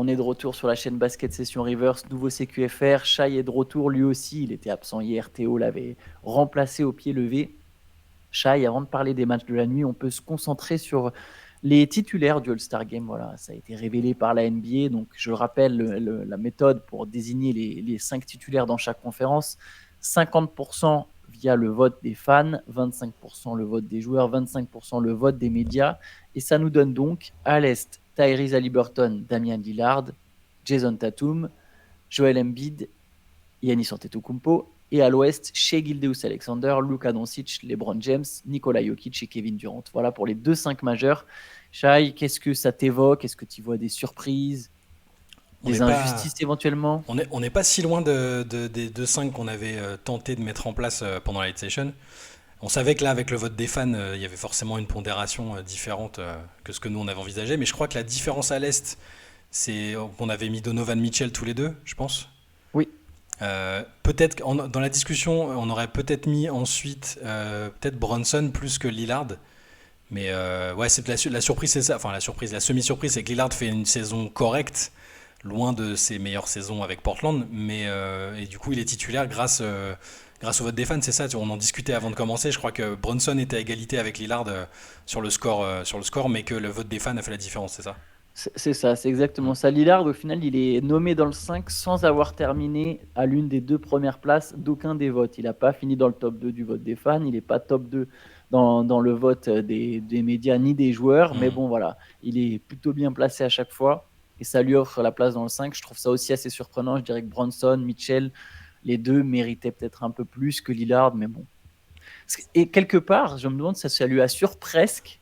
est de retour sur la chaîne Basket Session Reverse, nouveau CQFR. Shai est de retour lui aussi, il était absent hier. Théo l'avait remplacé au pied levé. Shai, avant de parler des matchs de la nuit, on peut se concentrer sur les titulaires du All-Star Game. Voilà, ça a été révélé par la NBA. Donc, je rappelle la méthode pour désigner les 5 titulaires dans chaque conférence. 50% via le vote des fans, 25% le vote des joueurs, 25% le vote des médias. Et ça nous donne donc à l'Est Tyrese Haliburton, Damian Lillard, Jason Tatum, Joel Embiid, Giannis Antetokounmpo. Et à l'Ouest, Shai Gilgeous-Alexander, Luka Doncic, LeBron James, Nikola Jokic et Kevin Durant. Voilà pour les 2-5 majeurs. Shai, qu'est-ce que ça t'évoque? Est-ce que tu vois des surprises, On n'est des pas, injustices éventuellement? on n'est pas si loin des 2-5 qu'on avait tenté de mettre en place pendant la late session. On savait que là, avec le vote des fans, il y avait forcément une pondération différente que ce que nous on avait envisagé. Mais je crois que la différence à l'Est, c'est qu'on avait mis Donovan Mitchell tous les deux, je pense. Oui. Peut-être dans la discussion, on aurait peut-être mis ensuite peut-être Brunson plus que Lillard. Mais ouais, c'est la surprise, c'est ça. Enfin, la surprise, la semi-surprise, c'est que Lillard fait une saison correcte, loin de ses meilleures saisons avec Portland. Mais et du coup, il est titulaire grâce au vote des fans. C'est ça. On en discutait avant de commencer. Je crois que Brunson était à égalité avec Lillard sur le score, mais que le vote des fans a fait la différence. C'est ça. C'est ça, c'est Mm. exactement ça. Lillard, au final, il est nommé dans le 5 sans avoir terminé à l'une des 2 premières places d'aucun des votes. Il n'a pas fini dans le top 2 du vote des fans, il n'est pas top 2 dans le vote des médias ni des joueurs, mais Mm. bon, voilà, il est plutôt bien placé à chaque fois et ça lui offre la place dans le 5. Je trouve ça aussi assez surprenant. Je dirais que Bronson, Mitchell, les deux méritaient peut-être un peu plus que Lillard, mais bon. Et quelque part, je me demande si ça lui assure presque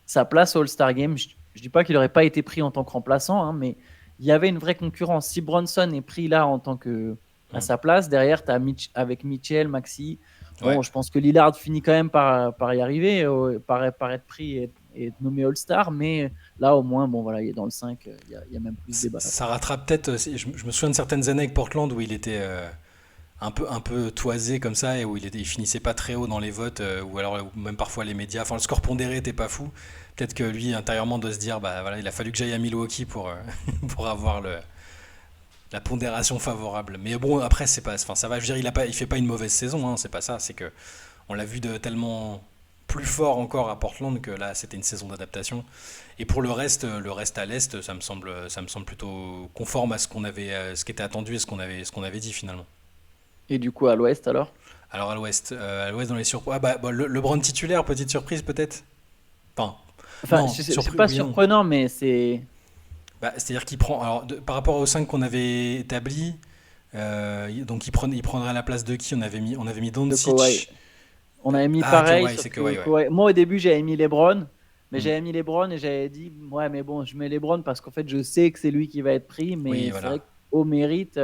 sa place au All-Star Game. Je ne dis pas qu'il n'aurait pas été pris en tant que remplaçant, hein, mais il y avait une vraie concurrence. Si Bronson est pris là en tant que à Mm. sa place, derrière, tu as avec Mitchell, Maxi. Ouais. Bon, je pense que Lillard finit quand même par y arriver, par être pris et être nommé All-Star, mais là, au moins, bon, voilà, il est dans le 5, il y a même plus de débat Ça là-dessus. rattrape peut-être. Je me souviens de certaines années avec Portland où il était un peu toisé comme ça et où il finissait pas très haut dans les votes ou alors ou même parfois les médias. Enfin, le score pondéré était pas fou. Peut-être que lui intérieurement doit se dire bah voilà, il a fallu que j'aille à Milwaukee pour pour avoir la pondération favorable. Mais bon après c'est pas, enfin ça va. Je veux dire il fait pas une mauvaise saison. Hein, c'est pas ça. C'est que on l'a vu de tellement plus fort encore à Portland que là c'était une saison d'adaptation. Et pour le reste à l'est, ça me semble plutôt conforme à ce qui était attendu et ce qu'on avait dit finalement. Et du coup, à l'Ouest, alors? Alors à l'ouest dans les surprises, ah bah, le Brown titulaire, petite surprise peut-être. Enfin, Enfin, non, c'est surprise, pas oui non. surprenant, mais c'est. Bah, c'est-à-dire qu'il prend, alors par rapport aux 5 qu'on avait établis, donc il prendrait la place de qui on avait mis De Kawhi. Doncic. On avait mis Ah pareil, Kawhi, c'est sauf que Kawhi, ouais. Kawhi... Moi, au début, j'avais mis LeBron. Mais Hmm. j'avais mis LeBron et j'avais dit, ouais, mais bon, je mets LeBron parce qu'en fait, je sais que c'est lui qui va être pris. Oui, Mais c'est voilà. vrai qu'au mérite,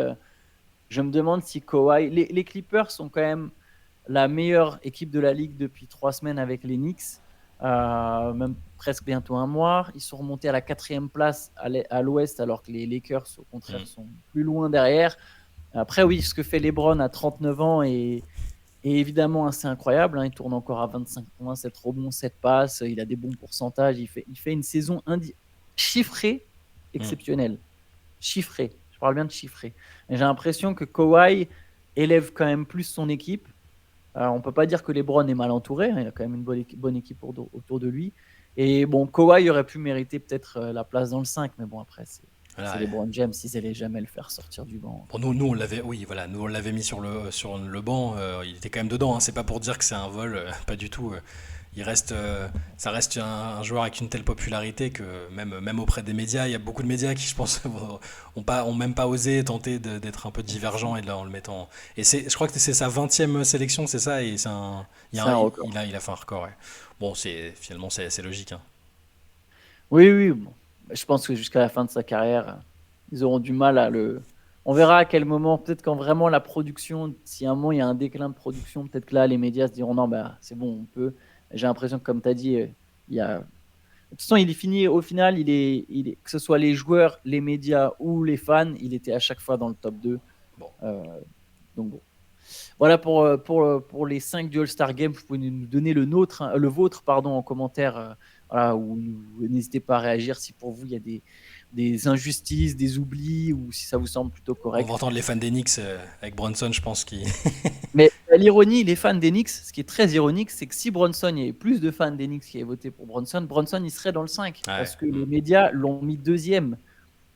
je me demande si Kawhi. Les Clippers sont quand même la meilleure équipe de la ligue depuis 3 semaines avec les Knicks. Même presque bientôt un mois. Ils sont remontés à la 4e place à l'ouest, alors que les Lakers, au Hmm. contraire, sont plus loin derrière. Après, oui, ce que fait LeBron à 39 ans et évidemment assez incroyable. Hein. Il tourne encore à 25 points, 7 rebonds, 7 passes. Il a des bons pourcentages. Il fait une saison chiffrée Hmm. exceptionnelle. Chiffrée. Je parle bien de chiffrée. Et j'ai l'impression que Kawhi élève quand même plus son équipe. On ne peut pas dire que LeBron est mal entouré. Hein. Il a quand même une bonne équipe autour de lui. Et bon, Kawhi aurait pu mériter peut-être la place dans le 5. Mais bon, après, Voilà, c'est ouais. LeBron James. Ils n'allaient jamais le faire sortir du banc. Bon, nous on l'avait, oui, voilà, nous on l'avait mis sur le banc. Il était quand même dedans. Hein, c'est pas pour dire que c'est un vol, pas du tout. Il reste, ça reste un joueur avec une telle popularité que même auprès des médias, il y a beaucoup de médias qui, je pense, ont même pas osé tenter d'être un peu divergents et de en le mettant. Et je crois que c'est sa 20e sélection, c'est ça, et C'est un record. il a fait un record. Ouais. Bon, finalement c'est assez logique. Hein. Oui, oui. Bon. Je pense que jusqu'à la fin de sa carrière, ils auront du mal à le. On verra à quel moment, peut-être quand vraiment la production, si à un moment il y a un déclin de production, peut-être que là les médias se diront non, bah, c'est bon, on peut. J'ai l'impression que, comme tu as dit, il y a. De toute façon, il est fini au final, que ce soit les joueurs, les médias ou les fans, il était à chaque fois dans le top 2. Bon, Euh, donc bon. Voilà pour les 5 du All-Star Game. Vous pouvez nous donner le vôtre pardon, en commentaire. Voilà, ou n'hésitez pas à réagir si pour vous il y a des injustices, des oublis, ou si ça vous semble plutôt On va correct. entendre les fans des Knicks avec Bronson, je pense, qui. Mais l'ironie, les fans des Knicks, ce qui est très ironique, c'est que si Bronson, il y avait plus de fans des Knicks qui avaient voté pour Bronson, il serait dans le 5, Ouais. parce que les médias l'ont mis deuxième.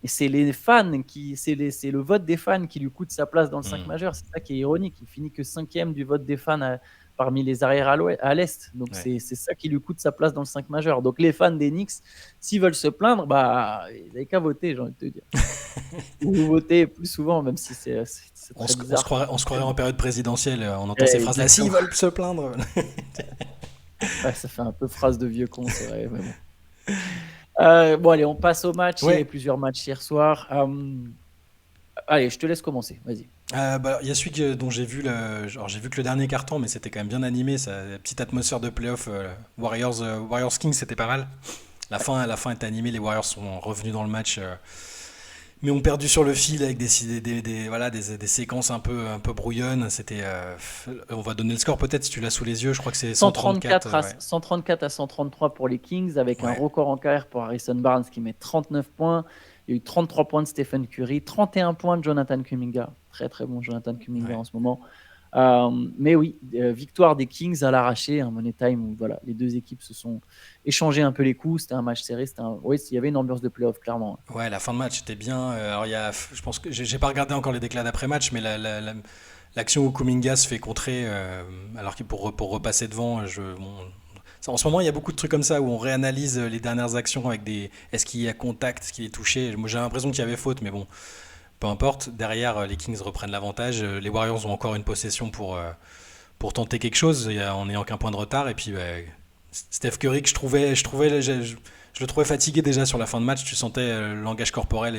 Et c'est les fans c'est le vote des fans qui lui coûte sa place dans le 5 majeur. C'est ça qui est ironique. Il finit que cinquième du vote des fans parmi les arrières à l'Est. Donc Ouais. c'est ça qui lui coûte sa place dans le 5 majeur. Donc les fans des Knicks, s'ils veulent se plaindre, bah, ils n'avaient qu'à voter, j'ai envie de te dire. Ou voter plus souvent, même si c'est très bizarre. On se croirait en période présidentielle, on entend Ouais, ces phrases-là. S'ils exactement. veulent se plaindre. Ouais, ça fait un peu phrase de vieux con, c'est vrai. Mais bon. Bon, allez, on passe au match. Il y avait Ouais. plusieurs matchs hier soir. Allez, je te laisse commencer. Vas-y. Il y a celui dont j'ai vu j'ai vu que le dernier carton, mais c'était quand même bien animé. Ça, la petite atmosphère de playoff. Warriors Kings, c'était pas mal. La fin est animée. Les Warriors sont revenus dans le match, mais ont perdu sur le fil avec des séquences un peu brouillonnes. On va donner le score peut-être si tu l'as sous les yeux. Je crois que c'est 134. 134 à 133 pour les Kings, avec un Ouais. record en carrière pour Harrison Barnes qui met 39 points. Il y a eu 33 points de Stephen Curry, 31 points de Jonathan Kuminga. Très très bon Jonathan Kuminga Ouais. en ce moment. Mais oui, victoire des Kings à l'arraché, un money time où voilà, les deux équipes se sont échangées un peu les coups. C'était un match serré. Oui, il y avait une ambiance de playoff, clairement. Ouais, la fin de match était bien. Alors je pense que j'ai pas regardé encore les déclats d'après-match, mais l'action où Kuminga se fait contrer, alors que pour repasser devant, en ce moment, il y a beaucoup de trucs comme ça où on réanalyse les dernières actions avec est-ce qu'il y a contact, est-ce qu'il est touché. Moi, j'ai l'impression qu'il y avait faute, mais bon, peu importe. Derrière, les Kings reprennent l'avantage. Les Warriors ont encore une possession pour tenter quelque chose en n'ayant qu'un point de retard. Et puis, Steph Curry, que je le trouvais fatigué déjà sur la fin de match. Tu sentais le langage corporel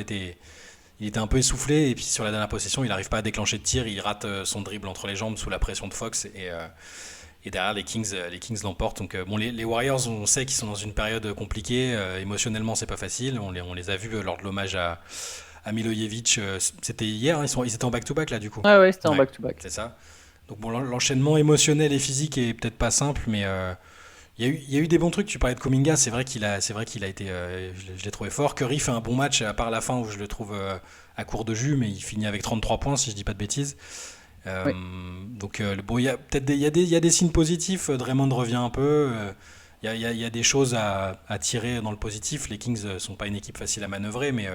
il était un peu essoufflé. Et puis sur la dernière possession, il n'arrive pas à déclencher de tir. Il rate son dribble entre les jambes sous la pression de Fox. Et derrière, les Kings l'emportent. Donc, les Warriors, on sait qu'ils sont dans une période compliquée. Émotionnellement, c'est pas facile. On les a vus lors de l'hommage à Milojevic. C'était hier, hein, ils étaient en back-to-back là, du coup. Ouais, c'était en Ouais, back-to-back. c'est ça. Donc, bon, l'enchaînement émotionnel et physique est peut-être pas simple, mais il y a eu des bons trucs. Tu parlais de Kuminga, c'est vrai qu'il a été. Je l'ai trouvé fort. Curry fait un bon match, à part la fin où je le trouve à court de jus, mais il finit avec 33 points, si je dis pas de bêtises. Euh, Oui. donc, bon, il y a peut-être il y a des signes positifs. Draymond revient un peu. Il y a des choses à tirer dans le positif. Les Kings sont pas une équipe facile à manœuvrer, mais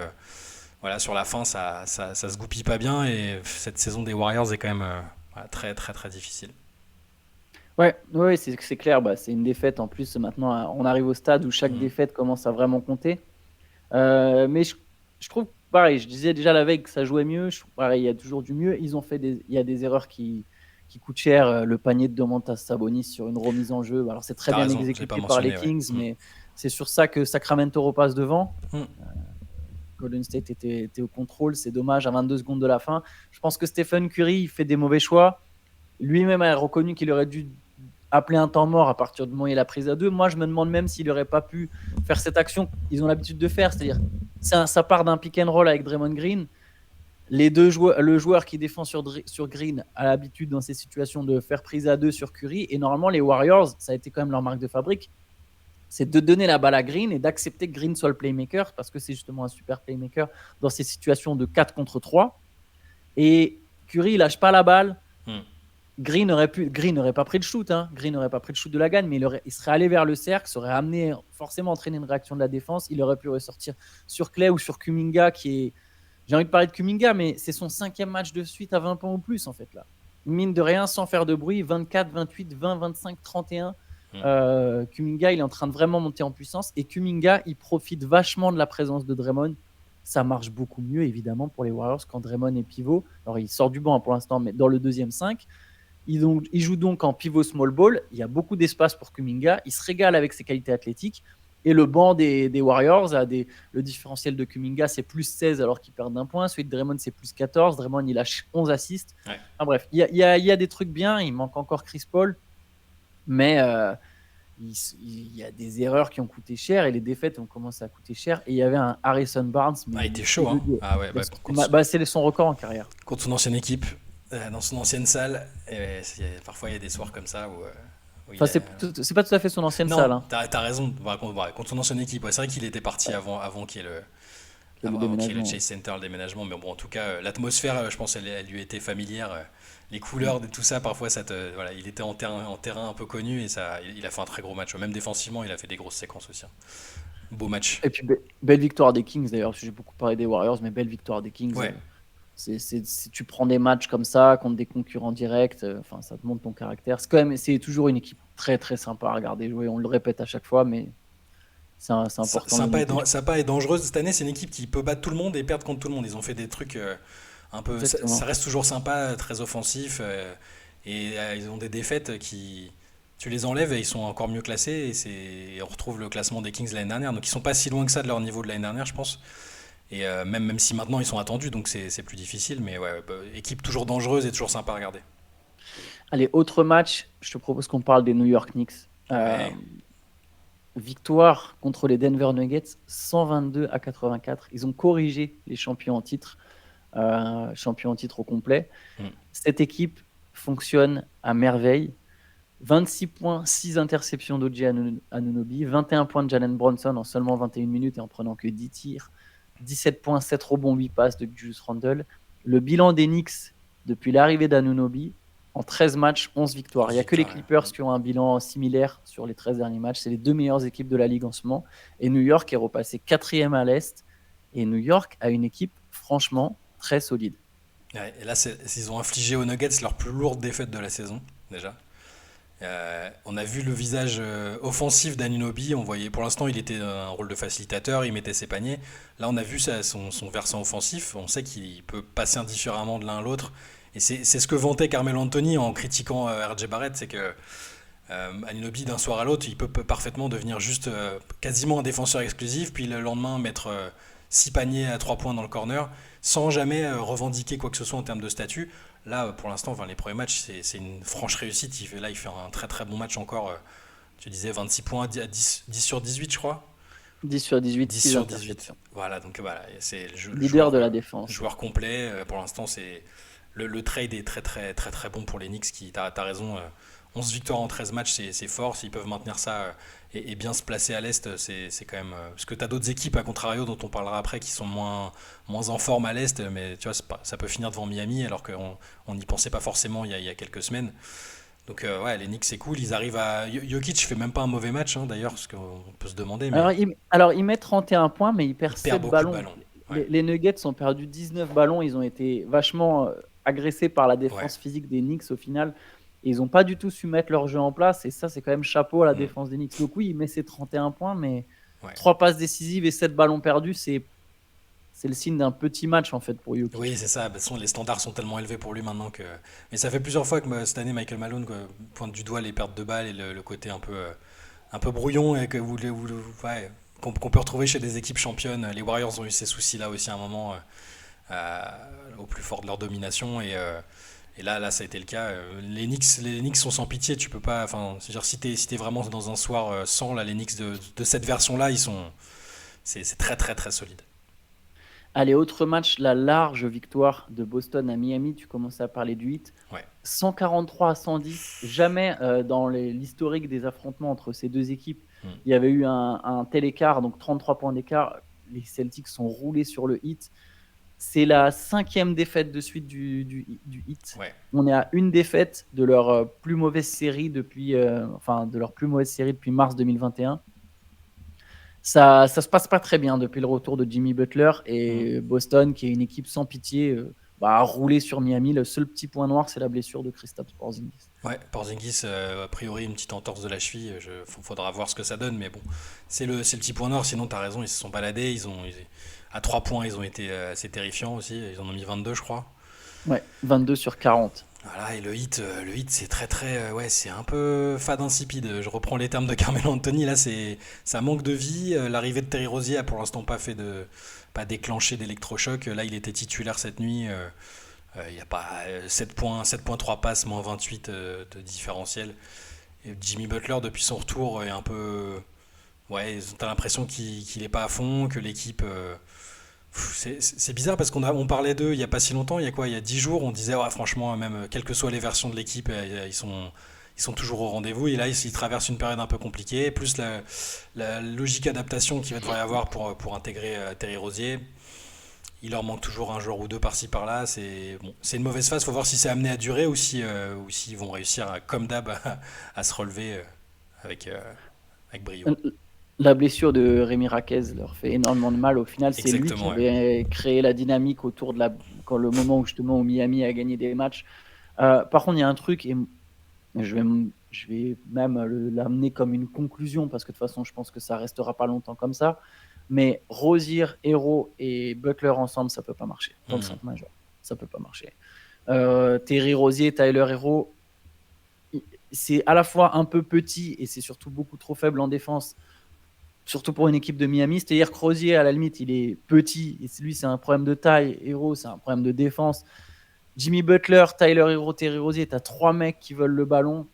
voilà, sur la fin, ça se goupille pas bien. Et cette saison des Warriors est quand même voilà, très, très, très difficile. Ouais, c'est clair. Bah, c'est une défaite en plus. Maintenant, on arrive au stade où chaque Mm. défaite commence à vraiment compter. Mais je trouve, pareil, je disais déjà la veille que ça jouait mieux. Je trouve, pareil, il y a toujours du mieux. Il y a des erreurs qui coûtent cher. Le panier de Domantas Sabonis sur une remise en jeu. Alors, c'est très T'as bien raison, j'ai pas exécuté par les mentionné, ouais. Kings, mais c'est sur ça que Sacramento repasse devant. Mm. Golden State était au contrôle. C'est dommage à 22 secondes de la fin. Je pense que Stephen Curry il fait des mauvais choix. Lui-même a reconnu qu'il aurait dû appeler un temps mort à partir du moment où il a prise à deux. Moi, je me demande même s'il n'aurait pas pu faire cette action qu'ils ont l'habitude de faire. C'est-à-dire, ça part d'un pick and roll avec Draymond Green. Le joueur qui défend sur Green a l'habitude dans ces situations de faire prise à deux sur Curry. Et normalement, les Warriors, ça a été quand même leur marque de fabrique, c'est de donner la balle à Green et d'accepter que Green soit le playmaker, parce que c'est justement un super playmaker dans ces situations de 4 contre 3. Et Curry, il lâche pas la balle. Mm. Green n'aurait pas pris le shoot, hein. Green n'aurait pas pris le shoot de la gagne, mais il serait allé vers le cercle, ça aurait forcément entraîné une réaction de la défense. Il aurait pu ressortir sur Clay ou sur Kuminga, j'ai envie de parler de Kuminga, mais c'est son 5e match de suite à 20 points ou plus, en fait, là. Mine de rien, sans faire de bruit, 24, 28, 20, 25, 31. Kuminga, il est en train de vraiment monter en puissance, et Kuminga, il profite vachement de la présence de Draymond. Ça marche beaucoup mieux, évidemment, pour les Warriors quand Draymond est pivot. Alors, il sort du banc pour l'instant, mais dans le deuxième 5. Il joue donc en pivot small ball. Il y a beaucoup d'espace pour Kuminga. Il se régale avec ses qualités athlétiques. Et le banc des Warriors le différentiel de Kuminga, c'est plus 16 alors qu'il perd d'un point. Celui de Draymond, c'est plus 14. Draymond, il lâche 11 assists. Ouais. Enfin, bref, il y a des trucs bien. Il manque encore Chris Paul. Mais il y a des erreurs qui ont coûté cher et les défaites ont commencé à coûter cher. Et il y avait un Harrison Barnes. Il était chaud, hein. Ah ouais, c'est son record en carrière. contre son ancienne équipe, dans son ancienne salle. Et parfois, il y a des soirs comme ça où Enfin, c'est pas tout à fait son ancienne non, salle. Hein. T'as raison. Contre son ancienne équipe. Ouais, c'est vrai qu'il était parti avant qu'il y ait que le Ok, le déménagement. Chase Center, le déménagement, mais bon, en tout cas, l'atmosphère, je pense, elle lui était familière. Les couleurs, tout ça, parfois, voilà, il était en terrain un peu connu et ça, il a fait un très gros match. Même défensivement, il a fait des grosses séquences aussi, hein. Beau match. Et puis, belle victoire des Kings d'ailleurs, parce que j'ai beaucoup parlé des Warriors, mais belle victoire des Kings. Ouais, Si tu prends des matchs comme ça contre des concurrents directs, enfin, ça te montre ton caractère. C'est toujours une équipe très très sympa à regarder jouer. On le répète à chaque fois, mais c'est important de le noter. Sympa et dangereuse cette année. C'est une équipe qui peut battre tout le monde et perdre contre tout le monde. Ils ont fait des trucs un peu. Ça Exactement. reste toujours sympa, très offensif. Et ils ont des défaites qui. Tu les enlèves et ils sont encore mieux classés. Et on retrouve le classement des Kings l'année dernière. Donc ils sont pas si loin que ça de leur niveau de l'année dernière, je pense. Et même si maintenant ils sont attendus, donc c'est plus difficile. Mais ouais, équipe toujours dangereuse et toujours sympa à regarder. Allez, autre match, je te propose qu'on parle des New York Knicks. Ouais. Victoire contre les Denver Nuggets, 122-84. Ils ont corrigé les champions en titre au complet. Mm. Cette équipe fonctionne à merveille. 26 points, 6 interceptions d'O.J. Anunoby, 21 points de Jalen Bronson en seulement 21 minutes et en prenant que 10 tirs, 17 points, 7 rebonds, 8 passes de Julius Randle. Le bilan des Knicks depuis l'arrivée d'Anunoby, en 13 matchs, 11 victoires. Il 11 n'y a que les victoires. Ouais. Clippers qui ont un bilan similaire sur les 13 derniers matchs. C'est les deux meilleures équipes de la Ligue en ce moment. Et New York est repassé quatrième à l'Est. Et New York a une équipe franchement très solide. Ouais, et là, ils ont infligé aux Nuggets leur plus lourde défaite de la saison, déjà. On a vu le visage offensif d'Anunoby. On voyait, pour l'instant, il était un rôle de facilitateur, il mettait ses paniers. Là, on a vu son versant offensif. On sait qu'il peut passer indifféremment de l'un à l'autre. Et c'est ce que vantait Carmelo Anthony en critiquant RJ Barrett, c'est que Anunoby, d'un soir à l'autre, il peut parfaitement devenir juste quasiment un défenseur exclusif, puis le lendemain mettre 6 paniers à 3 points dans le corner, sans jamais revendiquer quoi que ce soit en termes de statut. Là, pour l'instant, enfin, les premiers matchs, c'est une franche réussite. Il fait un très très bon match encore. Tu disais 26 points, 10 sur 18, je crois. 10 sur 18, 10 6 sur 18. interceptions. Voilà, donc voilà, c'est le Leader joueur, de la défense. joueur complet. Pour l'instant, le trade est très très très très bon pour les Knicks. T'as raison, 11 victoires en 13 matchs, c'est fort. S'ils peuvent maintenir ça et bien se placer à l'Est, c'est quand même. Parce que t'as d'autres équipes, à contrario, dont on parlera après, qui sont moins en forme à l'Est. Mais tu vois, ça peut finir devant Miami, alors qu'on n'y pensait pas forcément il y a quelques semaines. Donc ouais, les Knicks c'est cool, ils arrivent à. Jokic fait même pas un mauvais match, hein, d'ailleurs, parce qu'on peut se demander, mais Alors, il met 31 points, mais il perd il perd 7 beaucoup de ballons. ballons. Ouais, Les Nuggets ont perdu 19 ballons. Ils ont été vachement agressés par la ouais. défense physique des Knicks au final. Et ils n'ont pas du tout su mettre leur jeu en place. Et ça, c'est quand même chapeau à la Mm, défense des Knicks. Donc oui, il met ses 31 points, mais ouais. 3 passes décisives et 7 ballons perdus, c'est le signe d'un petit match en fait pour Oui, Jokic. c'est ça. De toute façon, les standards sont tellement élevés pour lui maintenant que. Mais ça fait plusieurs fois que cette année, Michael Malone quoi, pointe du doigt les pertes de balles et le côté un peu brouillon et que ouais, qu'on peut retrouver chez des équipes championnes. Les Warriors ont eu ces soucis-là aussi à un moment, au plus fort de leur domination. Et là, ça a été le cas. Les Knicks sont sans pitié. Tu peux pas. Enfin, c'est-à-dire, si t'es vraiment dans un soir sans là, les Knicks de cette version-là, c'est très très très solide. Allez, autre match, la large victoire de Boston à Miami. Tu commençais à parler du 8. Ouais. 143-110. Jamais dans l'historique des affrontements entre ces deux équipes, Mm. il y avait eu un tel écart, donc 33 points d'écart. Les Celtics sont roulés sur le Heat. C'est la 5e défaite de suite du Heat. Ouais. On est à une défaite de leur plus mauvaise série depuis mars 2021. Ça se passe pas très bien depuis le retour de Jimmy Butler Mm. et Boston, qui est une équipe sans pitié, a roulé sur Miami. Le seul petit point noir, c'est la blessure de Kristaps Porzingis. Ouais, Porzingis, a priori, une petite entorse de la cheville. Faudra voir ce que ça donne, mais bon, c'est le petit point noir. Sinon, t'as raison, ils se sont baladés. À 3 points, ils ont été assez terrifiants aussi. Ils en ont mis 22, je crois. Ouais, 22 sur 40. Voilà, et le hit, c'est très très, ouais, c'est un peu fade insipide. Je reprends les termes de Carmelo Anthony. Là, ça manque de vie. L'arrivée de Terry Rozier a pour l'instant pas déclenché d'électrochoc. Là, il était titulaire cette nuit. Il n'y a pas 7 points, 3 passes, moins 28 de différentiel. Et Jimmy Butler, depuis son retour, est un peu. Ouais, t'as l'impression qu'il est pas à fond, que l'équipe. C'est bizarre parce on parlait d'eux il y a pas si longtemps, il y a quoi? Il y a 10 jours, on disait, ouais, franchement, même quelles que soient les versions de l'équipe, ils sont toujours au rendez-vous. Et là, ils traversent une période un peu compliquée, plus la logique adaptation qu'il va devoir y avoir pour intégrer Terry Rozier. Il leur manque toujours un joueur ou deux par-ci par-là. C'est une mauvaise phase. Faut voir si c'est amené à durer ou s'ils vont réussir, comme d'hab, à se relever avec, euh, avec brio. La blessure de Rémi Raquez leur fait énormément de mal. Au final, c'est lui qui Exactement, ouais. avait créé la dynamique autour de quand le moment où justement où Miami a gagné des matchs. Par contre, il y a un truc, et je vais même l'amener comme une conclusion, parce que de toute façon, je pense que ça restera pas longtemps comme ça. Mais Rozier, Hero et Butler ensemble, ça peut pas marcher. Dans le Mhm. 5 majeur, ça peut pas marcher. Terry Rozier, Tyler Hero, c'est à la fois un peu petit et c'est surtout beaucoup trop faible en défense, surtout pour une équipe de Miami. C'est-à-dire que Rozier, à la limite, il est petit et lui, c'est un problème de taille. Hero, c'est un problème de défense. Jimmy Butler, Tyler Hero, Terry Rozier, tu as 3 mecs qui veulent le ballon.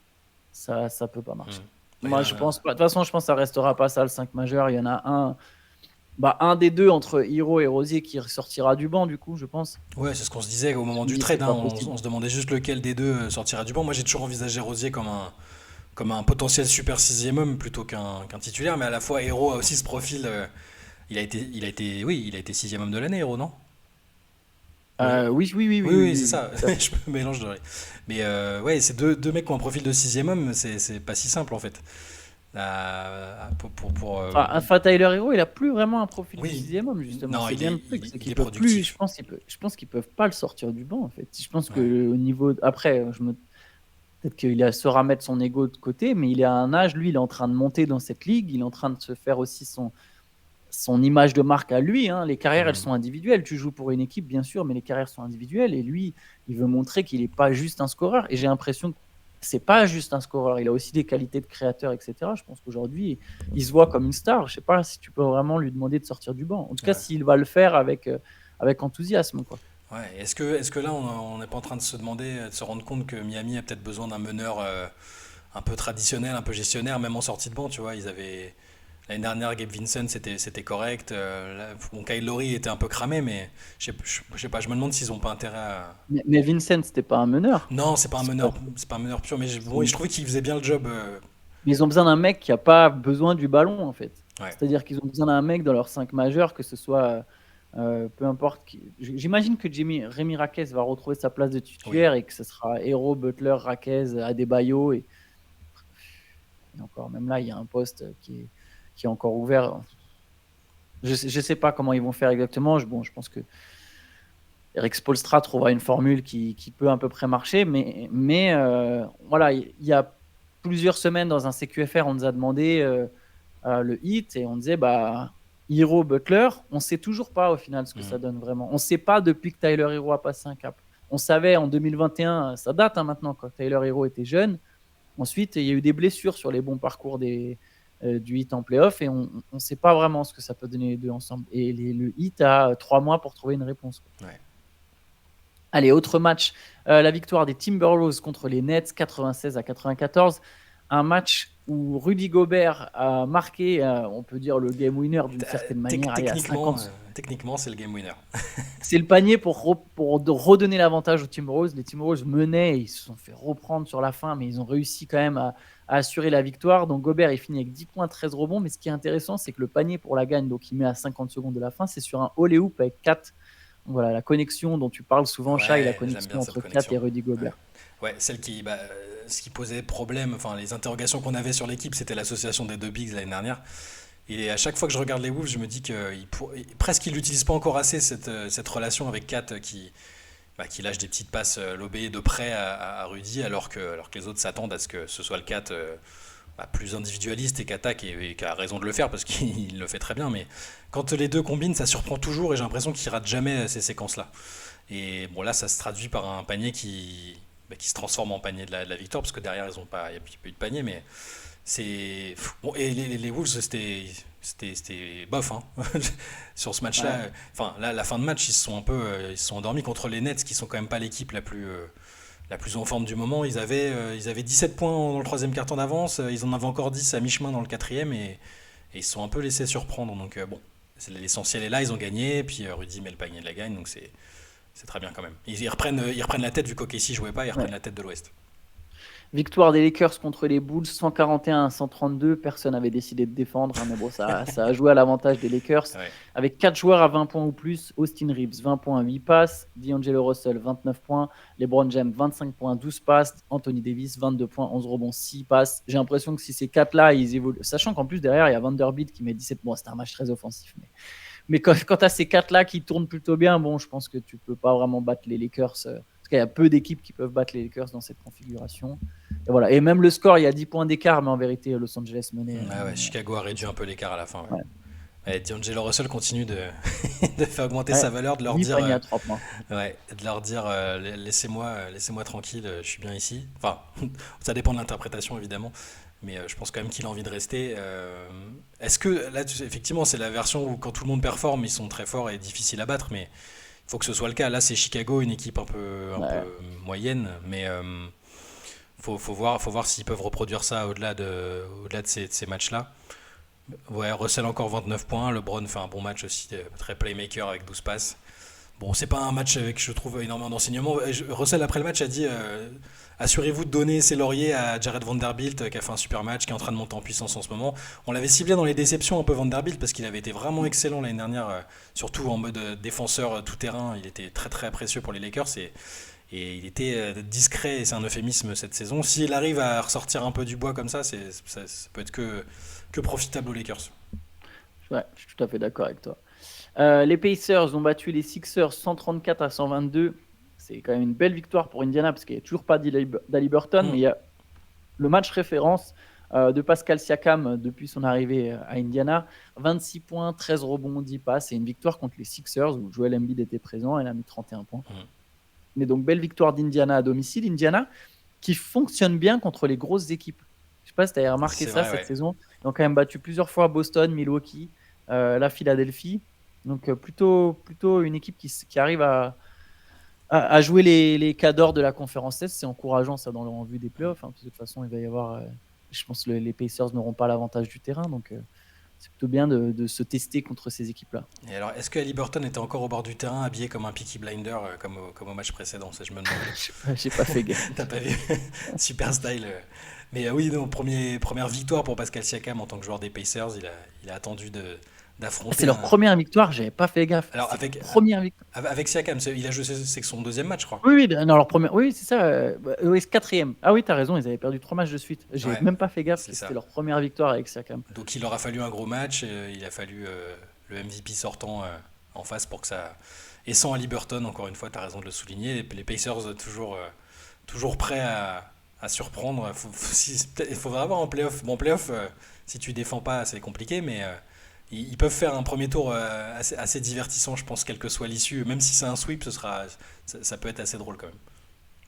Ça peut pas marcher. Mhm. Bah, Moi, je pense pas. De toute façon, je pense que ça restera pas ça, le 5 majeur. Il y en a un des deux entre Hero et Rozier qui sortira du banc, du coup, je pense. ouais, c'est ce qu'on se disait au moment du Mais c'est trade, hein. pas On possible. se demandait juste lequel des deux sortira du banc. Moi, j'ai toujours envisagé Rosier comme un potentiel super sixième homme plutôt qu'un titulaire, mais à la fois Hero a aussi ce profil. Oui, il a été sixième homme de l'année, Hero, non? Oui, Oui, oui, oui, oui, oui, oui, oui, c'est oui, oui, ça. tout à fait. Je me mélange de. Mais ouais, c'est deux mecs qui ont un profil de sixième homme, c'est pas si simple en fait. Enfin, Tyler Hero, il a plus vraiment un profil de Oui, sixième homme, justement. non, C'est bien le truc, c'est il qu'ils est peuvent plus. productif. Je pense qu'ils peuvent pas le sortir du banc, en fait. Je pense que Ouais. au niveau après, peut-être saura mettre son ego de côté, mais il est à un âge, lui, il est en train de monter dans cette ligue, il est en train de se faire aussi son image de marque à lui, hein. Les carrières, elles Mhm. sont individuelles. Tu joues pour une équipe, bien sûr, mais les carrières sont individuelles. Et lui, il veut montrer qu'il n'est pas juste un scoreur. Et j'ai l'impression que c'est pas juste un scoreur. Il a aussi des qualités de créateur, etc. Je pense qu'aujourd'hui, il se voit comme une star. Je sais pas si tu peux vraiment lui demander de sortir du banc. En tout cas, Ouais. s'il va le faire avec enthousiasme, quoi. Ouais. Est-ce que là, on n'est pas en train de se demander, de se rendre compte que Miami a peut-être besoin d'un meneur un peu traditionnel, un peu gestionnaire, même en sortie de banc, tu vois, ils avaient. L'année dernière, Gabe Vincent, c'était correct. Bon, Kyle Lowry était un peu cramé, mais je sais pas, je me demande s'ils n'ont pas intérêt à. Mais Vincent, c'était pas un meneur. Non, C'est pas- c'est pas un meneur pur, mais bon, je c'est- trouvais qu'il faisait bien le job. Mais ils ont besoin d'un mec qui n'a pas besoin du ballon, en fait. Ouais. C'est-à-dire qu'ils ont besoin d'un mec dans leurs 5 majeurs, que ce soit peu importe. J'imagine que Rémi Raquez va retrouver sa place de Oui. titulaire et que ce sera Hero, Butler, Raquez, Adebayo. Et encore, même là, il y a un poste qui est encore ouvert. Je ne sais pas comment ils vont faire exactement. Je pense que Eric Spoelstra trouvera une formule qui peut à peu près marcher. Mais voilà, il y a plusieurs semaines dans un CQFR, on nous a demandé le hit et on disait Hero, Butler, on ne sait toujours pas au final ce que Mhm. ça donne vraiment. On ne sait pas depuis que Tyler Hero a passé un cap. On savait en 2021, ça date maintenant, quand Tyler Hero était jeune. Ensuite, il y a eu des blessures sur les bons parcours du hit en playoff et on ne sait pas vraiment ce que ça peut donner les deux ensemble. Et le hit a 3 mois pour trouver une réponse. Ouais. Allez, autre match, la victoire des Timberwolves contre les Nets, 96-94. Un match où Rudy Gobert a marqué, on peut dire, le game winner d'une certaine manière. Allez, à Techniquement, 50. techniquement, c'est le game winner. C'est le panier pour redonner l'avantage aux Timberwolves. Les Timberwolves menaient, ils se sont fait reprendre sur la fin, mais ils ont réussi quand même à assurer la victoire. Donc Gobert, il finit avec 10 points, 13 rebonds. Mais ce qui est intéressant, c'est que le panier pour la gagne, donc il met à 50 secondes de la fin, c'est sur un alley-oop avec 4. Voilà, la connexion dont tu parles souvent, Shai, la Ouais, j'aime connexion bien cette entre Kat connexion. et Rudy Ouais. Gobert. Ouais, ce qui posait problème, enfin les interrogations qu'on avait sur l'équipe, c'était l'association des deux bigs l'année dernière. Et à chaque fois que je regarde les Wolves, je me dis presque ils n'utilisent pas encore assez cette relation avec Kat qui lâche des petites passes lobées de près à Rudy, alors que les autres s'attendent à ce que ce soit le Kat plus individualiste et qu'attaque et qui a raison de le faire parce qu'il le fait très bien. Mais quand les deux combinent, ça surprend toujours et j'ai l'impression qu'ils ratent jamais ces séquences-là. Et bon, là, ça se traduit par un panier qui se transforme en panier de la victoire parce que derrière, il n'y a pas eu de panier, mais c'est. Bon, et les Wolves, c'était bof, hein. Sur ce Ouais. match-là. Enfin, là, la fin de match, ils se sont endormis contre les Nets, qui sont quand même pas l'équipe la plus en forme du moment. Ils avaient 17 points dans le troisième quart-temps d'avance, ils en avaient encore 10 à mi-chemin dans le quatrième, et ils se sont un peu laissés surprendre. Donc, bon, l'essentiel est là, ils ont gagné, puis Rudy met le panier de la gagne, donc c'est très bien quand même. Ils reprennent la tête, vu qu'OKC jouait pas, ils reprennent Ouais. la tête de l'Ouest. Victoire des Lakers contre les Bulls, 141-132. Personne n'avait décidé de défendre, hein, mais bon, ça a joué à l'avantage des Lakers. Ouais. Avec 4 joueurs à 20 points ou plus, Austin Reeves, 20 points, 8 passes. D'Angelo Russell, 29 points. LeBron James, 25 points, 12 passes. Anthony Davis, 22 points, 11 rebonds, 6 passes. J'ai l'impression que si ces 4-là, ils évoluent, sachant qu'en plus, derrière, il y a Vanderbilt qui met 17 points. C'était un match très offensif. Mais quand tu as ces 4-là qui tournent plutôt bien, bon, je pense que tu peux pas vraiment battre les Lakers. Parce qu'il y a peu d'équipes qui peuvent battre les Lakers dans cette configuration. Et voilà. Et même le score, il y a 10 points d'écart, mais en vérité, Los Angeles menait. Ah ouais, Chicago a réduit un peu l'écart à la fin. Ouais. Ouais. Et D'Angelo Russell continue de, de faire augmenter Ouais. sa valeur, de leur 8 dire, paniers à 3 points. ouais, de leur dire laissez-moi tranquille, je suis bien ici. Enfin, ça dépend de l'interprétation évidemment, mais je pense quand même qu'il a envie de rester. Est-ce que là, effectivement, c'est la version où quand tout le monde performe, ils sont très forts et difficiles à battre, mais il faut que ce soit le cas. Là, c'est Chicago, une équipe un peu Ouais. moyenne, mais faut voir s'ils peuvent reproduire ça au-delà de ces matchs-là. Ouais, Russell encore 29 points, LeBron fait un bon match aussi, très playmaker avec 12 passes. Bon, c'est pas un match avec, je trouve, énormément d'enseignements. Russell, après le match, a dit assurez-vous de donner ses lauriers à Jared Vanderbilt, qui a fait un super match, qui est en train de monter en puissance en ce moment. On l'avait ciblé dans les déceptions un peu Vanderbilt, parce qu'il avait été vraiment excellent l'année dernière, surtout en mode défenseur tout-terrain. Il était très très précieux pour les Lakers et il était discret, et c'est un euphémisme cette saison. S'il arrive à ressortir un peu du bois comme ça peut être que profitable aux Lakers. Ouais, je suis tout à fait d'accord avec toi. Les Pacers ont battu les Sixers 134-122. C'est quand même une belle victoire pour Indiana parce qu'il n'y a toujours pas d'Haliburton, mais il y a le match référence de Pascal Siakam depuis son arrivée à Indiana. 26 points, 13 rebonds, 10 passes. Et une victoire contre les Sixers où Joel Embiid était présent. Elle a mis 31 points. Mais donc, belle victoire d'Indiana à domicile. Indiana qui fonctionne bien contre les grosses équipes. Je ne sais pas si tu as remarqué C'est ça vrai, cette ouais. saison. Ils ont quand même battu plusieurs fois Boston, Milwaukee, la Philadelphie. Donc, plutôt une équipe qui arrive à jouer les cadors de la conférence Est. C'est encourageant ça en vue des playoffs. Parce que de toute façon, il va y avoir. Je pense que les Pacers n'auront pas l'avantage du terrain. Donc, c'est plutôt bien de se tester contre ces équipes-là. Et alors, est-ce que Haliburton était encore au bord du terrain, habillé comme un Peaky Blinder, comme au match précédent? Ça, je me demandais. J'ai pas fait gaffe. T'as pas vu? Super style. Mais oui, non, première victoire pour Pascal Siakam en tant que joueur des Pacers. Il a attendu C'est d'affronter leur un. première victoire, j'avais pas fait gaffe. Alors, C'est leur avec, première victoire. avec Siakam, il a joué, c'est son deuxième match, je crois. Oui, oui, non, leur première. Oui, c'est ça. Oui, c'est quatrième. Ah oui, t'as raison, ils avaient perdu 3 matchs de suite. J'ai Ouais, même pas fait gaffe c'est que ça. c'était leur première victoire avec Siakam. Donc, il leur a fallu un gros match. Il a fallu le MVP sortant en face pour que ça. Et sans Haliburton, encore une fois, tu as raison de le souligner. Les Pacers toujours prêts à surprendre. Il faudra avoir en playoff. Bon, en playoff, si tu défends pas, c'est compliqué, mais ils peuvent faire un premier tour assez divertissant, je pense, quelle que soit l'issue. Même si c'est un sweep, ça peut être assez drôle quand même.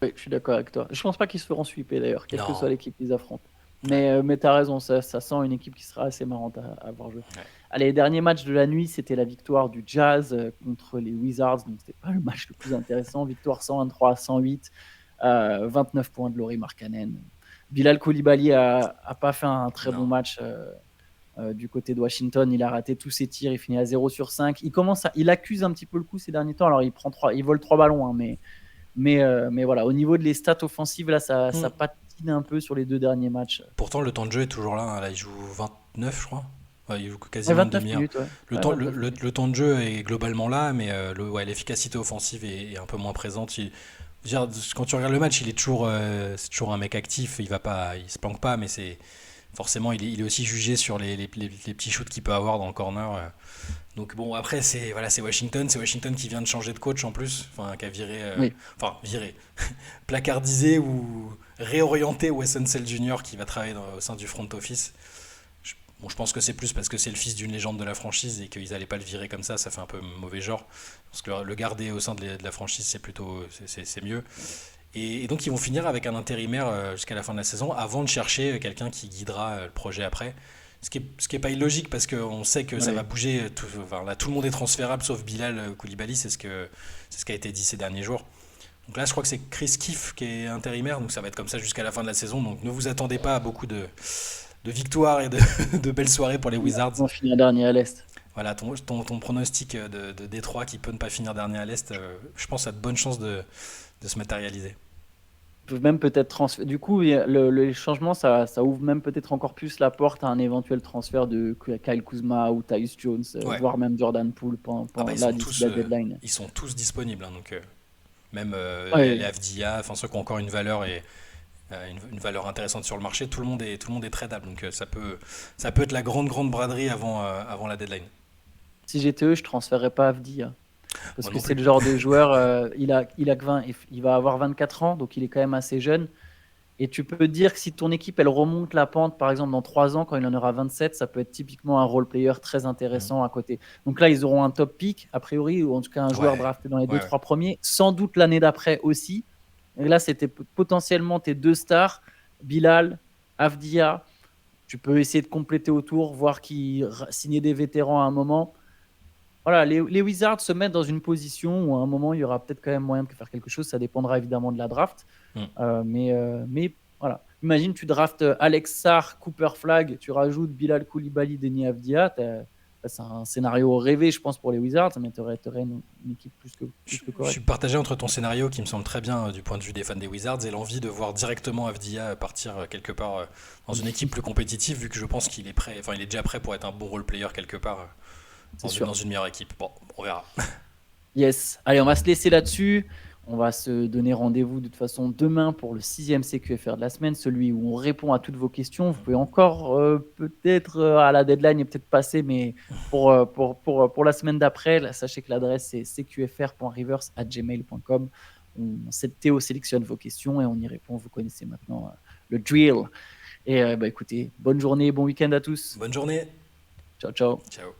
Oui, je suis d'accord avec toi. Je pense pas qu'ils se feront sweeper d'ailleurs, quelle que soit Non. l'équipe qu'ils affrontent. Ouais. Mais t'as raison, ça sent une équipe qui sera assez marrante à voir jouer. Ouais. Allez, dernier match de la nuit, c'était la victoire du Jazz contre les Wizards. Donc, c'était pas le match le plus intéressant. Victoire 123-108, 29 points de Lauri Markkanen. Bilal Coulibaly a pas fait un très bon Non. match du côté de Washington. Il a raté tous ses tirs, il finit à 0 sur 5. Il accuse un petit peu le coup ces derniers temps. Alors, il vole 3 ballons, hein, mais voilà, au niveau de les stats offensives, là, ça Hmm. patine un peu sur les 2 derniers matchs. Pourtant, le temps de jeu est toujours là, hein. Là, il joue 29, je crois. Ouais, il joue Ouais, quasiment une 29 demi-heure. minutes, ouais. Le Ouais, temps, le, 29 le- minutes. le temps de jeu est globalement là, mais ouais, l'efficacité offensive est un peu moins présente. Je veux dire, quand tu regardes le match, c'est toujours un mec actif. Il se planque pas, mais forcément, il est aussi jugé sur les petits shoots qu'il peut avoir dans le corner. Donc bon, après, c'est Washington. C'est Washington qui vient de changer de coach en plus. Enfin, qui a Oui. viré, placardisé ou réorienté Wes Unseld Jr. qui va travailler au sein du front office. Bon, je pense que c'est plus parce que c'est le fils d'une légende de la franchise et qu'ils n'allaient pas le virer comme ça fait un peu mauvais genre. Parce que le garder au sein de la franchise, c'est mieux. Et donc ils vont finir avec un intérimaire jusqu'à la fin de la saison avant de chercher quelqu'un qui guidera le projet après. Ce qui est pas illogique parce qu'on sait que ça va Ouais. bouger. Enfin, là, tout le monde est transférable sauf Bilal Koulibaly, c'est ce qui a été dit ces derniers jours. Donc là, je crois que c'est Chris Kiff qui est intérimaire, donc ça va être comme ça jusqu'à la fin de la saison. Donc ne vous attendez pas à beaucoup de victoires et de belles soirées pour les Wizards. On finit dernier à l'Est. Voilà, ton pronostic de Détroit qui peut ne pas finir dernier à l'Est, je pense a de bonnes chances de se matérialiser. Peuvent même peut-être transférer. Du coup, les changements, ça ouvre même peut-être encore plus la porte à un éventuel transfert de Kyle Kuzma ou Tyus Jones, Ouais. voire même Jordan Poole Ah bah là d'ici la deadline. ils sont tous disponibles, hein, donc même les Ouais, Avdia, enfin ceux qui ont encore une valeur et une valeur intéressante sur le marché, tout le monde est tradable, donc ça peut être la grande braderie avant la deadline. si j'étais eux, je transférerais pas Avdia. Parce Moi que non c'est plus. le genre de joueur, il a que 20, il va avoir 24 ans, donc il est quand même assez jeune. Et tu peux dire que si ton équipe elle remonte la pente, par exemple dans 3 ans, quand il en aura 27, ça peut être typiquement un role player très Mhm. intéressant à côté. Donc là, ils auront un top pick, a priori, ou en tout cas un joueur Ouais, drafté dans les deux ouais, ouais. trois premiers, sans doute l'année d'après aussi. Et là, c'était potentiellement tes deux stars, Bilal, Avdia. Tu peux essayer de compléter autour, voir qui signer des vétérans à un moment. Voilà, les Wizards se mettent dans une position où à un moment, il y aura peut-être quand même moyen de faire quelque chose. Ça dépendra évidemment de la draft. Mhm. Mais voilà. Imagine, tu draftes Alex Sarr, Cooper Flag, tu rajoutes Bilal Koulibaly, Denis Avdia. C'est un scénario rêvé, je pense, pour les Wizards, mais tu aurais une équipe plus que Je suis correcte. partagé entre ton scénario qui me semble très bien du point de vue des fans des Wizards et l'envie de voir directement Avdia partir quelque part dans une équipe plus compétitive vu que je pense qu'il est prêt, enfin il est déjà prêt pour être un bon role player quelque part C'est dans sûr. une meilleure équipe. Bon, on verra. Yes. Allez, on va se laisser là-dessus. On va se donner rendez-vous de toute façon demain pour le sixième CQFR de la semaine, celui où on répond à toutes vos questions. Vous pouvez encore peut-être à la deadline et peut-être passer, mais pour la semaine d'après, sachez que l'adresse c'est cqfr.rivers@gmail.com. Théo sélectionne vos questions et on y répond. Vous connaissez maintenant le drill. Et bah, écoutez, bonne journée, bon week-end à tous. Bonne journée. Ciao, ciao. Ciao.